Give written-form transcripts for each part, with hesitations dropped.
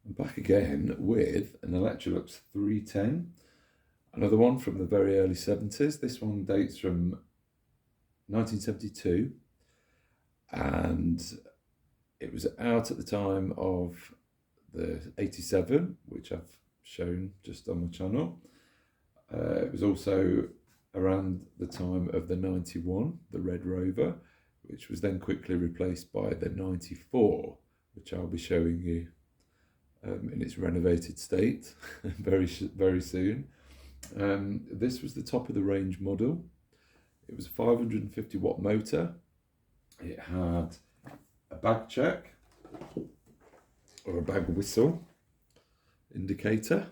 I'm back again with an Electrolux 310, another one from the very early 70s. This one dates from 1972 and it was out at the time of the 87, which I've shown just on my channel. It was also around the time of the 91, the Red Rover, which was then quickly replaced by the 94, which I'll be showing you in its renovated state very soon. This was the top of the range model. It was a 550 watt motor. It had a bag check or a bag whistle indicator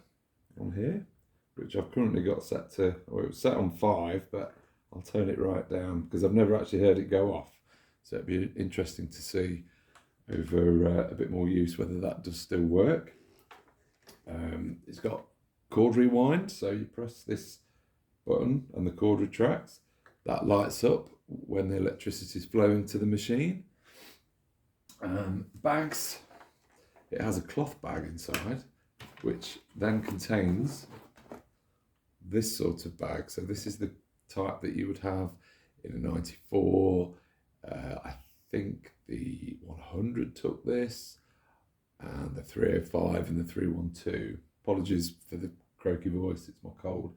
on here, which I've currently got set to, or it was set on 5, but I'll turn it right down because I've never actually heard it go off. So it'd be interesting to see over a bit more use whether that does still work. It's got cord rewind, so you press this button and the cord retracts. That lights up when the electricity is flowing to the machine. Bags, it has a cloth bag inside, which then contains this sort of bag. So this is the type that you would have in a 94. I think the 100 took this, and the 305 and the 312. Apologies for the croaky voice, it's my cold.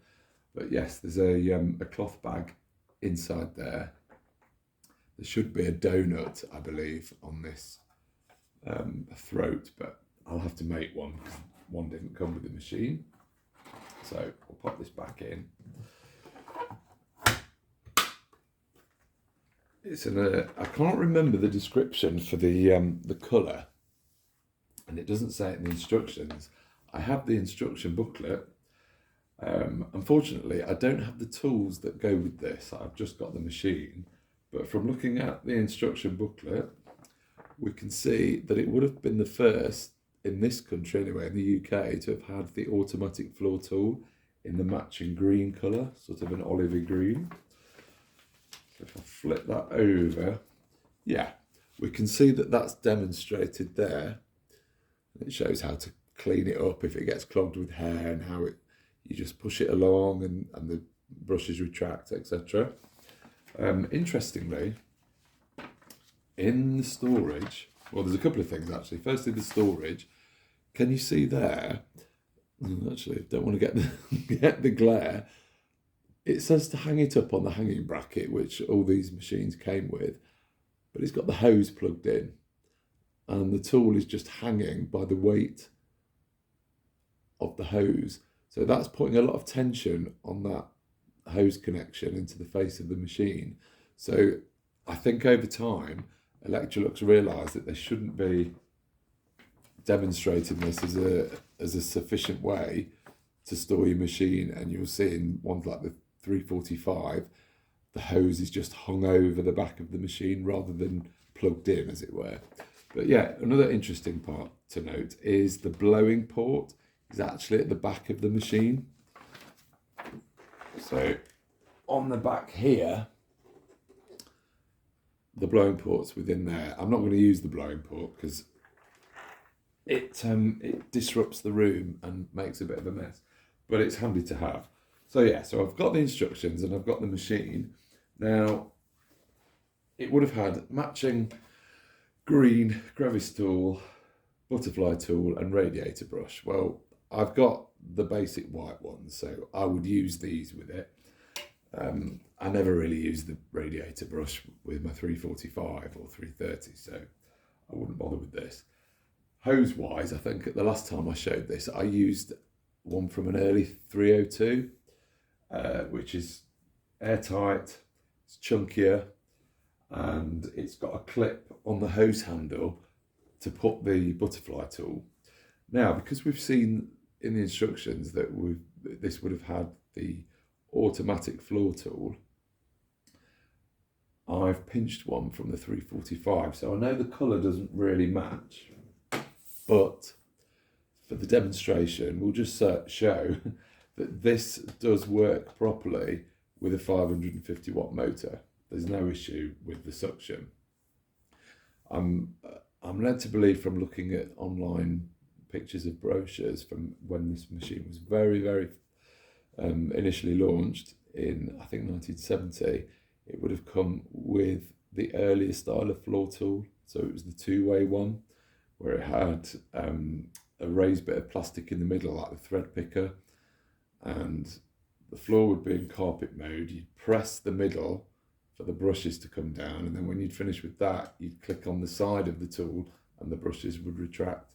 But yes, there's a cloth bag inside there. There should be a donut, I believe, on this throat, but I'll have to make one because one didn't come with the machine. So we'll pop this back in. It's I can't remember the description for the colour, and it doesn't say it in the instructions. I have the instruction booklet. Unfortunately, I don't have the tools that go with this. I've just got the machine. But from looking at the instruction booklet, we can see that it would have been the first in this country, anyway, in the UK, to have had the automatic floor tool in the matching green colour, sort of an olivey green. So if I flip that over, yeah, we can see that that's demonstrated there. It shows how to clean it up if it gets clogged with hair, and how you just push it along and the brushes retract, etc. Interestingly, in the storage, well, there's a couple of things actually. Firstly, the storage. Can you see there? Actually, don't want to get the glare. It says to hang it up on the hanging bracket, which all these machines came with, but it's got the hose plugged in, and the tool is just hanging by the weight of the hose. So that's putting a lot of tension on that hose connection into the face of the machine. So I think over time, Electrolux realised that they shouldn't be demonstrating this as a sufficient way to store your machine, and you'll see in ones like the 345, the hose is just hung over the back of the machine rather than plugged in, as it were. But yeah, another interesting part to note is the blowing port is actually at the back of the machine. So on the back here, the blowing port's within there. I'm not going to use the blowing port because it disrupts the room and makes a bit of a mess, but it's handy to have. So yeah, so I've got the instructions and I've got the machine. Now, it would have had matching green crevice tool, butterfly tool and radiator brush. Well, I've got the basic white ones, so I would use these with it. I never really use the radiator brush with my 345 or 330, so I wouldn't bother with this. Hose-wise, I think at the last time I showed this, I used one from an early 302, which is airtight, it's chunkier, and it's got a clip on the hose handle to put the butterfly tool. Now, because we've seen in the instructions that this would have had the automatic floor tool, I've pinched one from the 345, so I know the colour doesn't really match, but for the demonstration we'll just show that this does work properly with a 550 watt motor. There's no issue with the suction. I'm led to believe from looking at online pictures of brochures from when this machine was very initially launched in, I think, 1970, it would have come with the earlier style of floor tool. So it was the two-way one, where it had a raised bit of plastic in the middle, like the thread picker, and the floor would be in carpet mode. You'd press the middle for the brushes to come down, and then when you'd finish with that, you'd click on the side of the tool and the brushes would retract.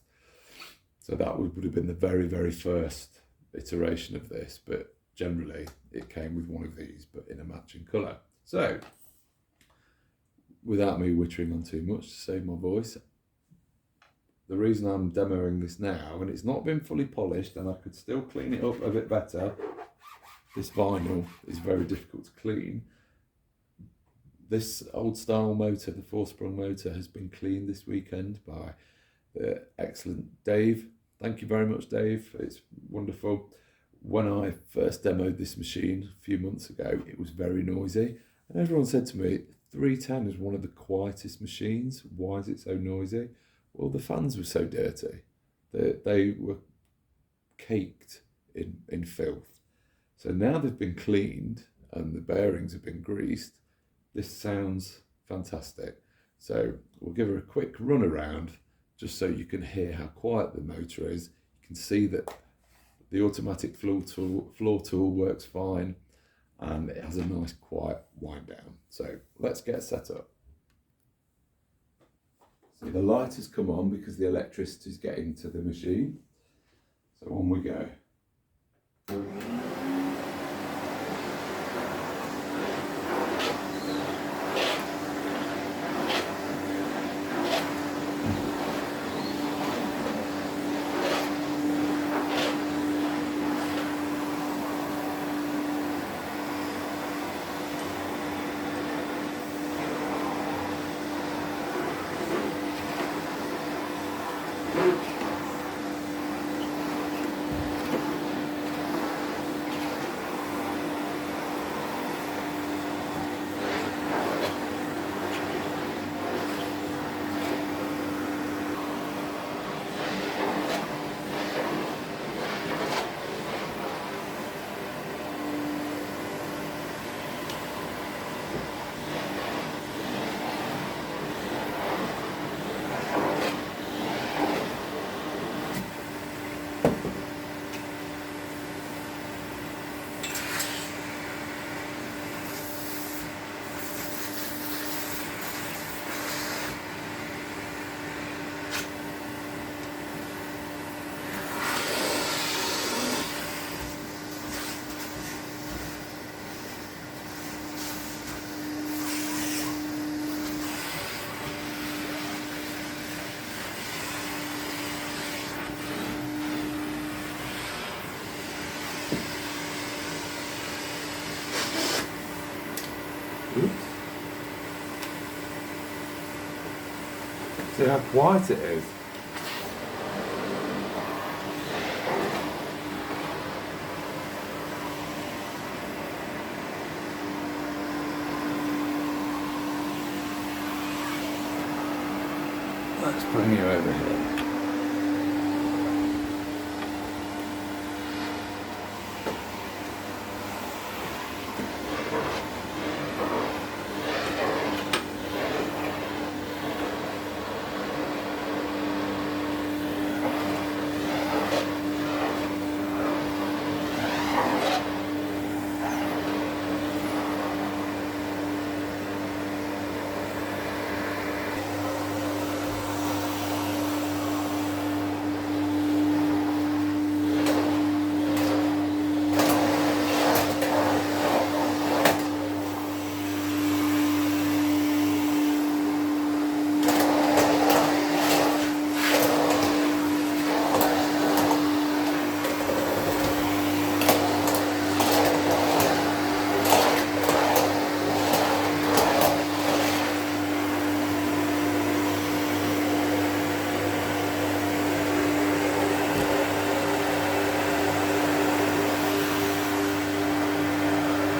So that would have been the very first iteration of this, but generally it came with one of these, but in a matching colour. So, without me wittering on too much to save my voice, the reason I'm demoing this now, and it's not been fully polished and I could still clean it up a bit better, this vinyl is very difficult to clean. This old style motor, the 4-sprung motor, has been cleaned this weekend by the excellent Dave. Thank you very much, Dave. It's wonderful. When I first demoed this machine a few months ago, it was very noisy. And everyone said to me, 310 is one of the quietest machines. Why is it so noisy? Well, the fans were so dirty. They were caked in filth. So now they've been cleaned and the bearings have been greased, this sounds fantastic. So we'll give her a quick run around just so you can hear how quiet the motor is. You can see that the automatic floor tool works fine, and it has a nice quiet wind down. So let's get set up. So the light has come on because the electricity is getting to the machine. So on we go. See how quiet it is. Let's bring you over here.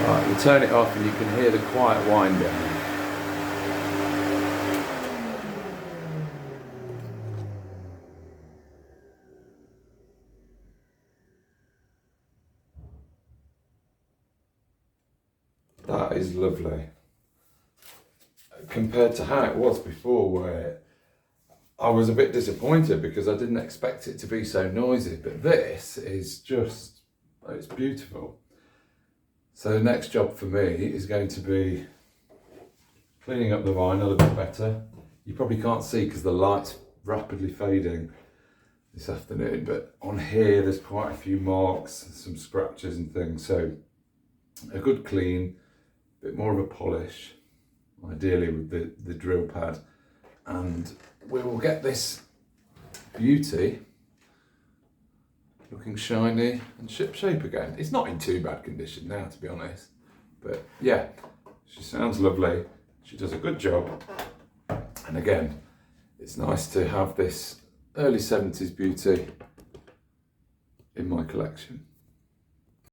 Right, we'll turn it off and you can hear the quiet wind down. That is lovely. Compared to how it was before, where I was a bit disappointed because I didn't expect it to be so noisy, but this is just, it's beautiful. So the next job for me is going to be cleaning up the vinyl a bit better. You probably can't see because the light's rapidly fading this afternoon, but on here there's quite a few marks, some scratches and things, so a good clean, a bit more of a polish, ideally with the drill pad, and we will get this beauty looking shiny and ship shape again. It's not in too bad condition now, to be honest, but yeah, she sounds lovely, she does a good job, and again, it's nice to have this early 70s beauty in my collection.